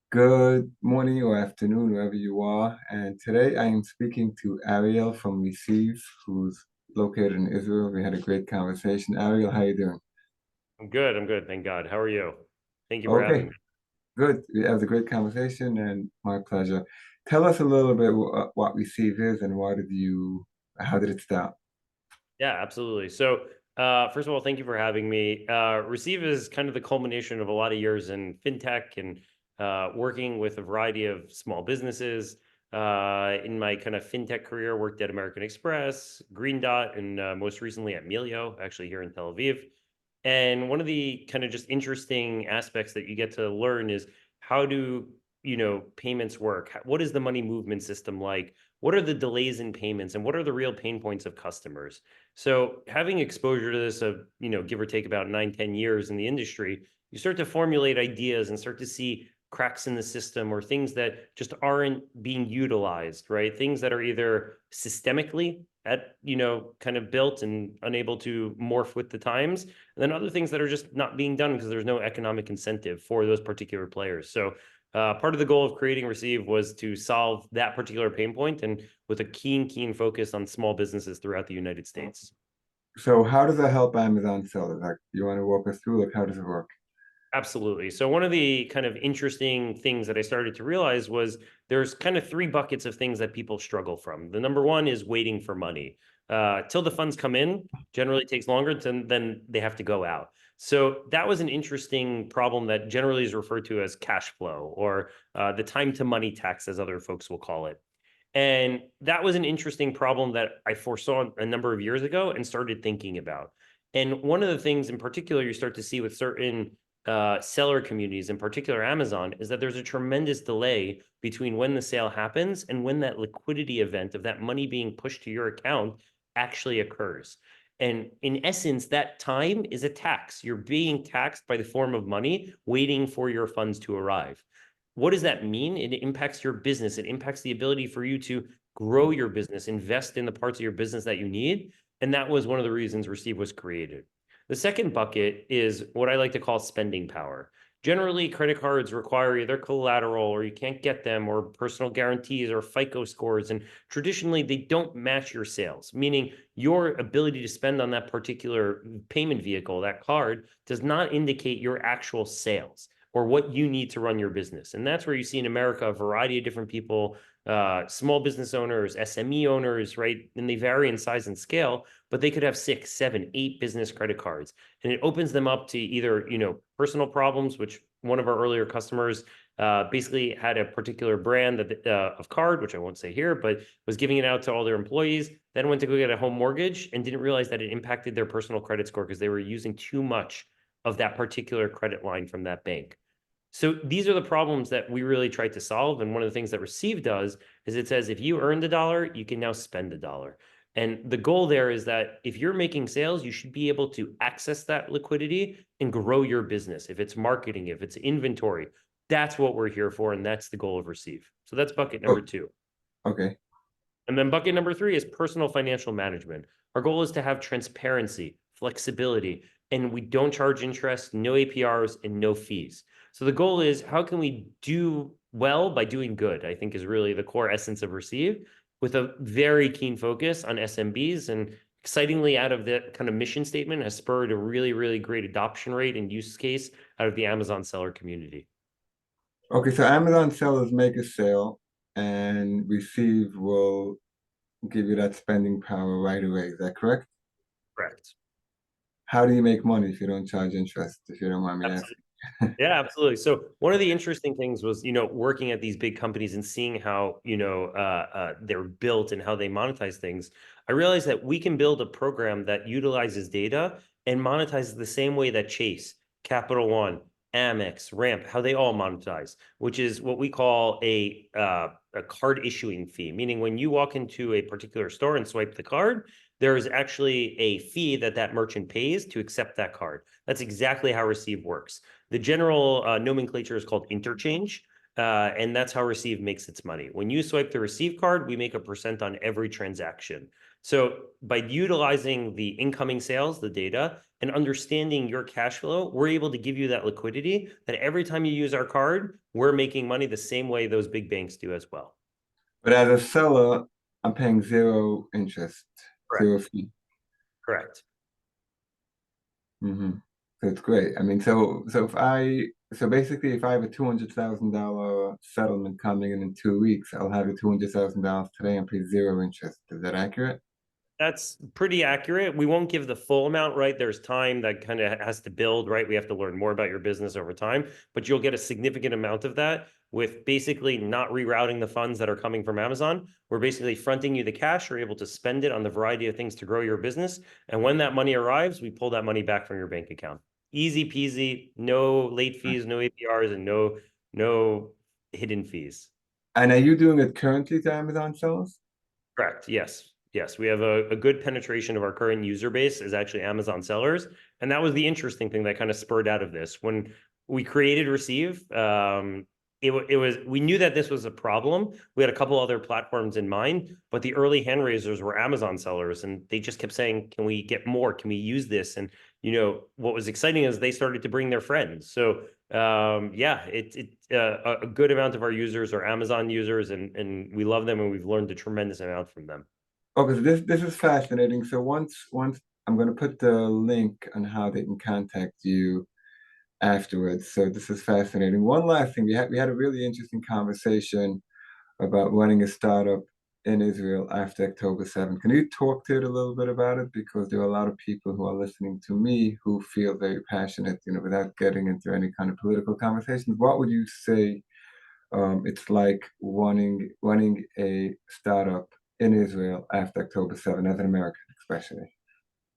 Good morning or afternoon, wherever you are. And today I am speaking to Ariel from Receive, who's located in Israel. We had a great conversation. Ariel, how you doing? I'm good. I'm good. Thank God. How are you? Thank you for having Okay, me. good. It was a great conversation and my pleasure. Tell us a little bit what Receive is and how did it start? Yeah, absolutely. So, first of all, thank you for having me. Receive is kind of the culmination of a lot of years in fintech and working with a variety of small businesses. In my kind of fintech career, worked at American Express, Green Dot, and most recently at Melio, actually here in Tel Aviv. And one of the kind of just interesting aspects that you get to learn is how do payments work? What is the money movement system like? What are the delays in payments, and what are the real pain points of customers? So having exposure to this of, give or take about 9, 10 years in the industry, you start to formulate ideas and start to see cracks in the system or things that just aren't being utilized, right? Things that are either systemically kind of built and unable to morph with the times. And then other things that are just not being done because there's no economic incentive for those particular players. So part of the goal of creating Receive was to solve that particular pain point and with a keen focus on small businesses throughout the United States. So how does that help Amazon sellers? Like, you want to walk us through, like, how does it work? Absolutely. So one of the kind of interesting things that I started to realize was there's kind of three buckets of things that people struggle from. The number one is waiting for money. Till the funds come in, generally takes longer than they have to go out. So that was an interesting problem that generally is referred to as cash flow or the time to money tax, as other folks will call it. And that was an interesting problem that I foresaw a number of years ago and started thinking about. And one of the things in particular you start to see with certain seller communities, in particular Amazon, is that there's a tremendous delay between when the sale happens and when that liquidity event of that money being pushed to your account actually occurs. And in essence, that time is a tax. You're being taxed by the form of money, waiting for your funds to arrive. What does that mean? It impacts your business. It impacts the ability for you to grow your business, invest in the parts of your business that you need. And that was one of the reasons Receive was created. The second bucket is what I like to call spending power. Generally, credit cards require either collateral or you can't get them, or personal guarantees or FICO scores. And traditionally, they don't match your sales, meaning your ability to spend on that particular payment vehicle, that card, does not indicate your actual sales or what you need to run your business. And that's where you see in America a variety of different people, small business owners, SME owners, right? And they vary in size and scale, but they could have 6, 7, 8 business credit cards. And it opens them up to either, personal problems, which one of our earlier customers basically had a particular brand of card, which I won't say here, but was giving it out to all their employees, then went to go get a home mortgage and didn't realize that it impacted their personal credit score because they were using too much of that particular credit line from that bank. So these are the problems that we really try to solve. And one of the things that Receive does is it says, if you earned a dollar, you can now spend a dollar. And the goal there is that if you're making sales, you should be able to access that liquidity and grow your business. If it's marketing, if it's inventory, that's what we're here for. And that's the goal of Receive. So that's bucket number Oh, two. okay. And then bucket number three is personal financial management. Our goal is to have transparency, flexibility, and we don't charge interest, no APRs, and no fees. So the goal is, how can we do well by doing good, I think, is really the core essence of Receive, with a very keen focus on SMBs. And excitingly, out of that kind of mission statement has spurred a really great adoption rate and use case out of the Amazon seller community. Okay, so Amazon sellers make a sale and Receive will give you that spending power right away. Is that correct? Correct. How do you make money if you don't charge interest, if you don't mind me Absolutely. asking? Yeah, absolutely. So one of the interesting things was, working at these big companies and seeing how, they're built and how they monetize things. I realized that we can build a program that utilizes data and monetizes the same way that Chase, Capital One, Amex, Ramp, how they all monetize, which is what we call a card issuing fee. Meaning, when you walk into a particular store and swipe the card, there is actually a fee that that merchant pays to accept that card. That's exactly how Receive works. The general nomenclature is called interchange, and that's how Receive makes its money. When you swipe the Receive card, we make a percent on every transaction. So by utilizing the incoming sales, the data, and understanding your cash flow, we're able to give you that liquidity that every time you use our card, we're making money the same way those big banks do as well. But as a seller, I'm paying zero interest, Correct. zero fee. Correct. Hmm. So it's great. I mean, so basically, if I have a $200,000 settlement coming in 2 weeks, I'll have the $200,000 today and pay zero interest. Is that accurate? That's pretty accurate. We won't give the full amount, right? There's time that kind of has to build, right? We have to learn more about your business over time, but you'll get a significant amount of that with basically not rerouting the funds that are coming from Amazon. We're basically fronting you the cash. You're able to spend it on the variety of things to grow your business. And when that money arrives, we pull that money back from your bank account. Easy peasy, no late fees, no APRs, and no hidden fees. And are you doing it currently to Amazon sellers? Correct. Yes. Yes. We have a good penetration of our current user base is actually Amazon sellers. And that was the interesting thing that kind of spurred out of this. When we created Receive, it was, we knew that this was a problem. We had a couple other platforms in mind, but the early hand raisers were Amazon sellers, and they just kept saying, can we get more? Can we use this? And, what was exciting is they started to bring their friends. So yeah, a good amount of our users are Amazon users, and we love them, and we've learned a tremendous amount from them. Okay, so this is fascinating. So once I'm going to put the link on how they can contact you afterwards. So this is fascinating. One last thing, we had a really interesting conversation about running a startup in Israel after October 7th. Can you talk to it a little bit about it? Because there are a lot of people who are listening to me who feel very passionate, without getting into any kind of political conversations. What would you say it's like running a startup in Israel after October 7th, as an American, especially?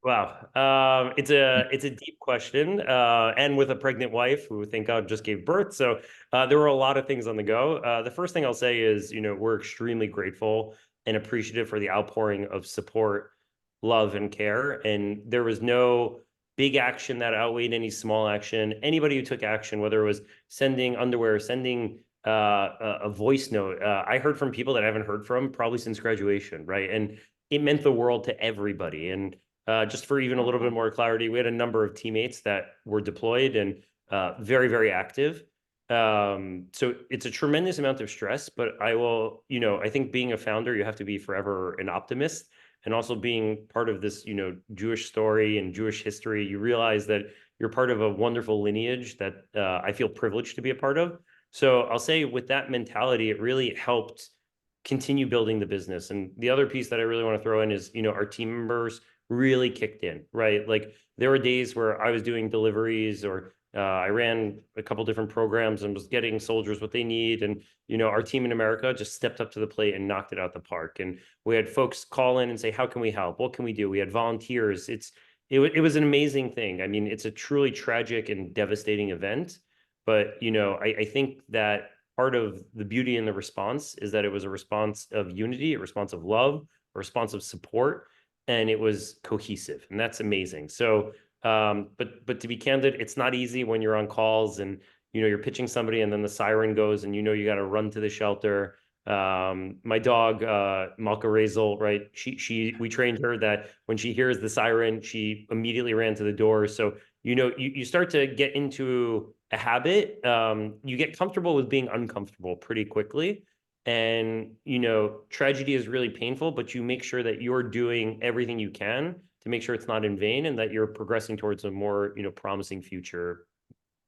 Wow. It's a deep question, and with a pregnant wife who thank God just gave birth. So there were a lot of things on the go. The first thing I'll say is, we're extremely grateful and appreciative for the outpouring of support, love, and care. And there was no big action that outweighed any small action. Anybody who took action, whether it was sending underwear, sending a voice note, I heard from people that I haven't heard from probably since graduation, right? And it meant the world to everybody. And just for even a little bit more clarity, we had a number of teammates that were deployed and very, very active. So it's a tremendous amount of stress, but I think being a founder, you have to be forever an optimist. And also being part of this, Jewish story and Jewish history, you realize that you're part of a wonderful lineage that I feel privileged to be a part of. So I'll say with that mentality, it really helped continue building the business. And the other piece that I really want to throw in is, our team members really kicked in, right? Like there were days where I was doing deliveries or I ran a couple different programs and was getting soldiers what they need. And, our team in America just stepped up to the plate and knocked it out the park. And we had folks call in and say, how can we help? What can we do? We had volunteers. It was an amazing thing. I mean, it's a truly tragic and devastating event. But, I think that part of the beauty in the response is that it was a response of unity, a response of love, a response of support, and it was cohesive, and that's amazing. So, but to be candid, it's not easy when you're on calls and you're pitching somebody, and then the siren goes, and you got to run to the shelter. My dog, Malka Razel, right? We trained her that when she hears the siren, she immediately ran to the door. So you start to get into a habit. You get comfortable with being uncomfortable pretty quickly. And, tragedy is really painful, but you make sure that you're doing everything you can to make sure it's not in vain and that you're progressing towards a more, promising future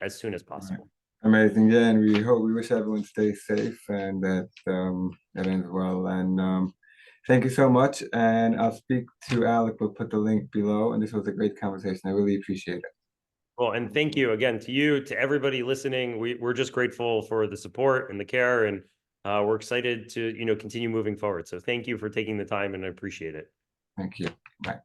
as soon as Right. possible. Amazing. Yeah, and we wish everyone stays safe and that that ends well. And thank you so much. And I'll speak to Alec. We'll put the link below. And this was a great conversation. I really appreciate it. Well, and thank you again to you, to everybody listening. We're just grateful for the support and the care, and we're excited to, continue moving forward. So thank you for taking the time, and I appreciate it. Thank you. Bye.